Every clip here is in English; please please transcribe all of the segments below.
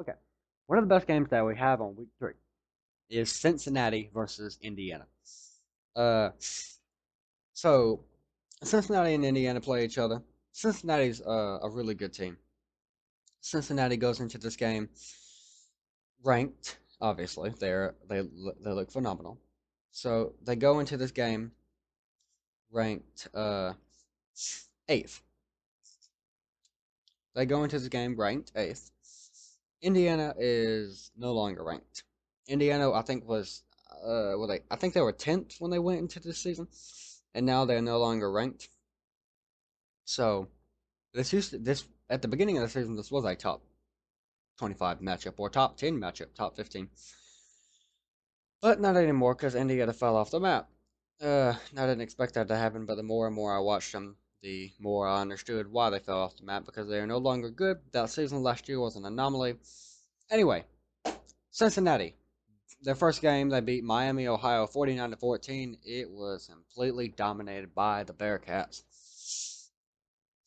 Okay. One of the best games that we have on week 3 is Cincinnati versus Indiana. Uh, so Cincinnati and Indiana play each other. Cincinnati's a really good team. Cincinnati goes into this game ranked. Obviously, they look phenomenal. So they go into this game ranked eighth. They go into this game ranked eighth. Indiana is no longer ranked. Indiana, I think, was I think they were 10th when they went into this season, and now they're no longer ranked. So this at the beginning of the season, this was a top 25 matchup or top 10 matchup, top 15, but not anymore because Indiana fell off the map. I didn't expect that to happen, but the more and more I watched them, the more I understood why they fell off the map because they are no longer good. That season last year was an anomaly. Anyway, Cincinnati. Their first game, they beat Miami, Ohio 49-14. It was completely dominated by the Bearcats.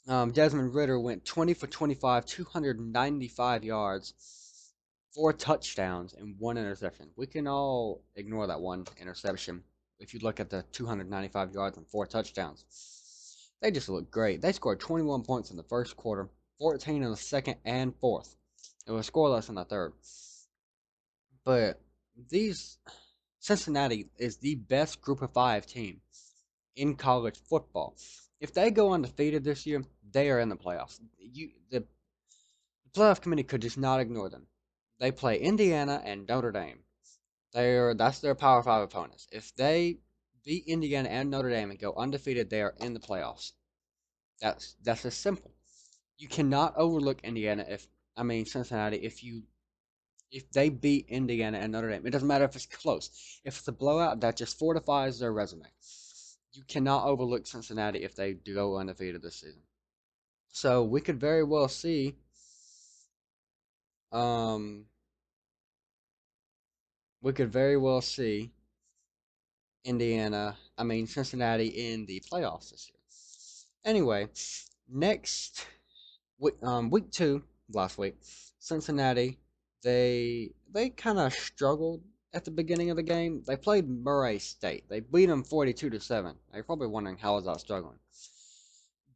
Desmond Ritter went 20 for 25, 295 yards, 4 touchdowns, and 1 interception. We can all ignore that 1 interception if you look at the 295 yards and 4 touchdowns. They just look great. They scored 21 points in the first quarter, 14 in the second and fourth. It was scoreless in the third. But these Cincinnati is the best group of 5 team in college football. If they go undefeated this year, they are in the playoffs. The playoff committee could just not ignore them. They play Indiana and Notre Dame. That's their Power 5 opponents. If they beat Indiana and Notre Dame and go undefeated, they are in the playoffs. That's as simple. You cannot overlook Indiana Cincinnati if they beat Indiana and Notre Dame. It doesn't matter if it's close. If it's a blowout, that just fortifies their resume. You cannot overlook Cincinnati if they do go undefeated this season. So um, we could very well see Cincinnati in the playoffs this year. Anyway, next week 2 last week, Cincinnati they kind of struggled at the beginning of the game. They played Murray State. They beat them 42-7. You're probably wondering how was I struggling,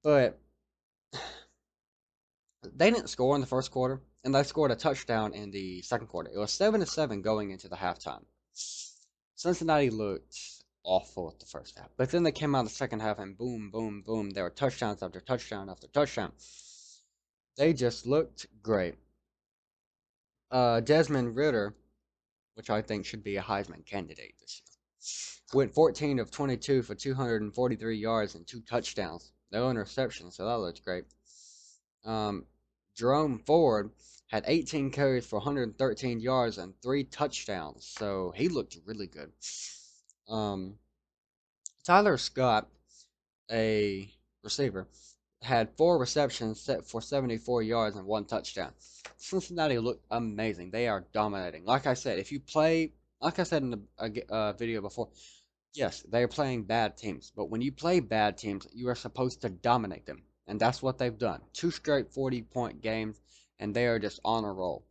but they didn't score in the first quarter, and they scored a touchdown in the second quarter. It was 7-7 going into the halftime. Cincinnati looked awful at the first half, but then they came out the second half and boom, boom, boom. There were touchdowns after touchdown after touchdown. They just looked great. Desmond Ritter, which I think should be a Heisman candidate this year, went 14 of 22 for 243 yards and 2 touchdowns. No interceptions, so that looks great. Um, Jerome Ford had 18 carries for 113 yards and 3 touchdowns, so he looked really good. Um, Tyler Scott, a receiver, had 4 receptions set for 74 yards and 1 touchdown. Cincinnati looked amazing. They are dominating. Like I said in the video before, yes, they are playing bad teams, but when you play bad teams, you are supposed to dominate them. And that's what they've done. 2 straight 40-point games, and they are just on a roll.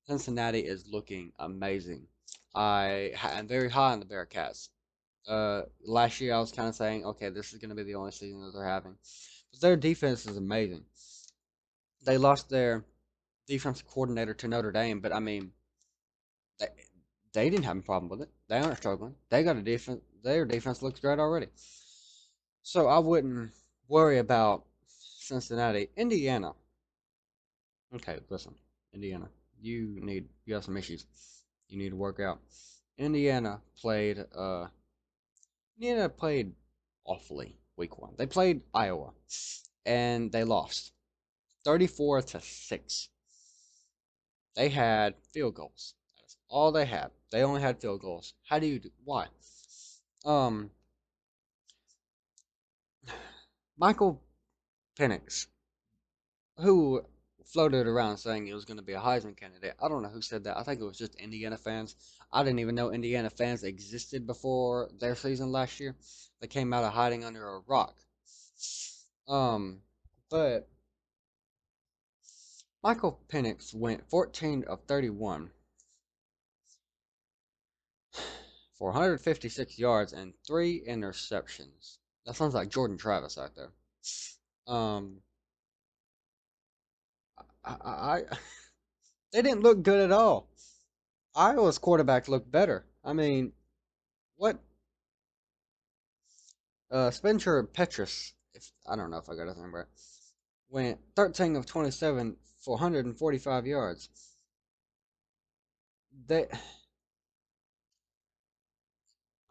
Cincinnati is looking amazing. I am very high on the Bearcats. Last year I was kind of saying, okay, this is going to be the only season that they're having. But their defense is amazing. They lost their defensive coordinator to Notre Dame, but they, they didn't have a problem with it. They aren't struggling. They got a defense. Their defense looks great already. So I wouldn't worry about Cincinnati. Indiana. Okay, listen, Indiana. You have some issues. You need to work out. Indiana played uh Indiana played awfully week 1. They played Iowa and they lost 34-6. They had field goals. That's all they had. They only had field goals. How do you do? Why? Um, Michael Penix, who floated around saying he was going to be a Heisman candidate. I don't know who said that. I think it was just Indiana fans. I didn't even know Indiana fans existed before their season last year. They came out of hiding under a rock. Um, but Michael Penix went 14 of 31 for 156 yards and 3 interceptions. That sounds like Jordan Travis out there. Um, I they didn't look good at all. Iowa's quarterback looked better. I mean, what Spencer Petrus, if I don't know if I got his name right, went 13 of 27 for 145 yards. They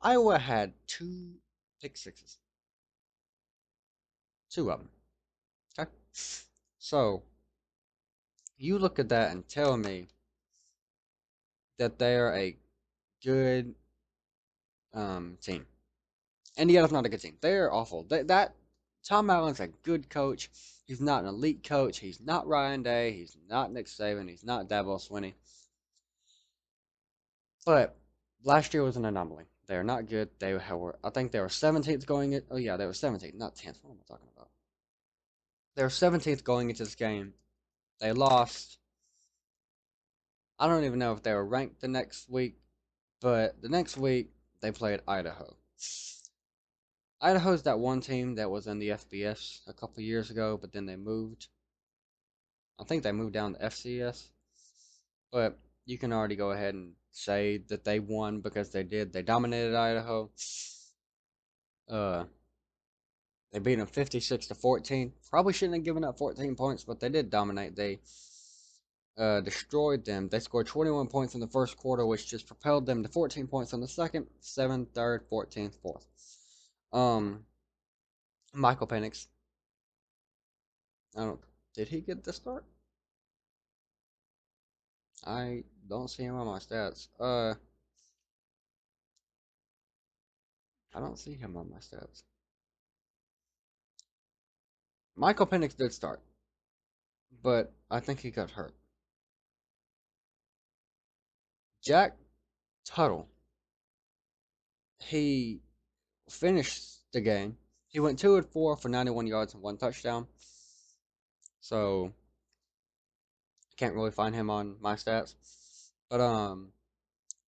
Iowa had 2 pick sixes, 2 of them. Okay, so you look at that and tell me that they're a good team. Indiana's not a good team. They're awful. That Tom Allen's a good coach. He's not an elite coach. He's not Ryan Day. He's not Nick Saban. He's not Dabo Swinney. But last year was an anomaly. They are not good. They were, I think they were 17th going in. Oh yeah, they were 17th, not 10th. What am I talking about? They were 17th going into this game. They lost. I don't even know if they were ranked the next week, but the next week they played Idaho. Idaho's that one team that was in the FBS a couple years ago, but then they moved. I think they moved down to FCS. But you can already go ahead and say that they won because they did. They dominated Idaho. Uh, they beat them 56-14. Probably shouldn't have given up 14 points, but they did dominate. They destroyed them. They scored 21 points in the first quarter, which just propelled them to 14 points in the second, 7, third, 14th, fourth. Michael Penix. I don't. Did he get the start? I don't see him on my stats. I don't see him on my stats. Michael Penix did start, but I think he got hurt. Jack Tuttle, he finished the game. He went 2 and 4 for 91 yards and 1 touchdown. So can't really find him on my stats. But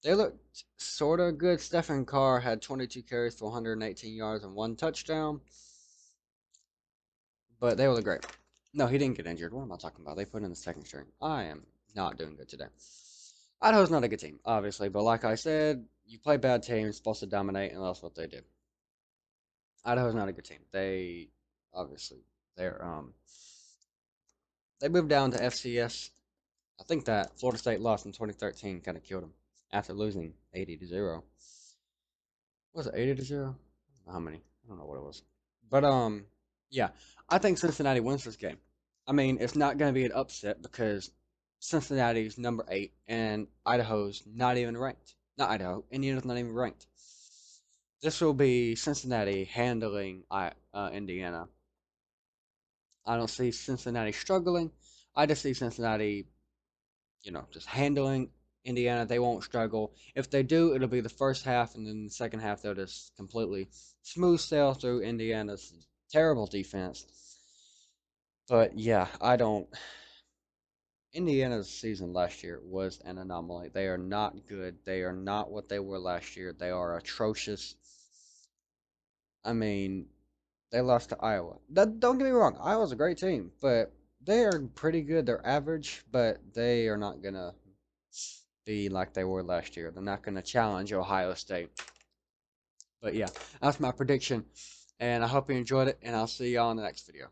they looked sort of good. Stephen Carr had 22 carries for 118 yards and 1 touchdown. But they were great. No, he didn't get injured. What am I talking about? They put in the second string. I am not doing good today. Idaho's not a good team, obviously, but like I said, you play bad teams, supposed to dominate, and that's what they did. Idaho's not a good team. They obviously they moved down to FCS. I think that Florida State lost in 2013 kind of killed them after losing 80-0. Was it 80-0? How many? I don't know what it was. But yeah, I think Cincinnati wins this game. I mean, it's not going to be an upset because Cincinnati's number 8 and Idaho's not even ranked. Not Idaho, Indiana's not even ranked. This will be Cincinnati handling Indiana. I don't see Cincinnati struggling. I just see Cincinnati, just handling Indiana. They won't struggle. If they do, it'll be the first half, and then the second half, they'll just completely smooth sail through Indiana's terrible defense. But yeah, I don't. Indiana's season last year was an anomaly. They are not good. They are not what they were last year. They are atrocious. I mean, they lost to Iowa. Don't get me wrong, Iowa's a great team, but they are pretty good. They're average, but they are not gonna be like they were last year. They're not gonna challenge Ohio State. But yeah, that's my prediction, and I hope you enjoyed it, and I'll see y'all in the next video.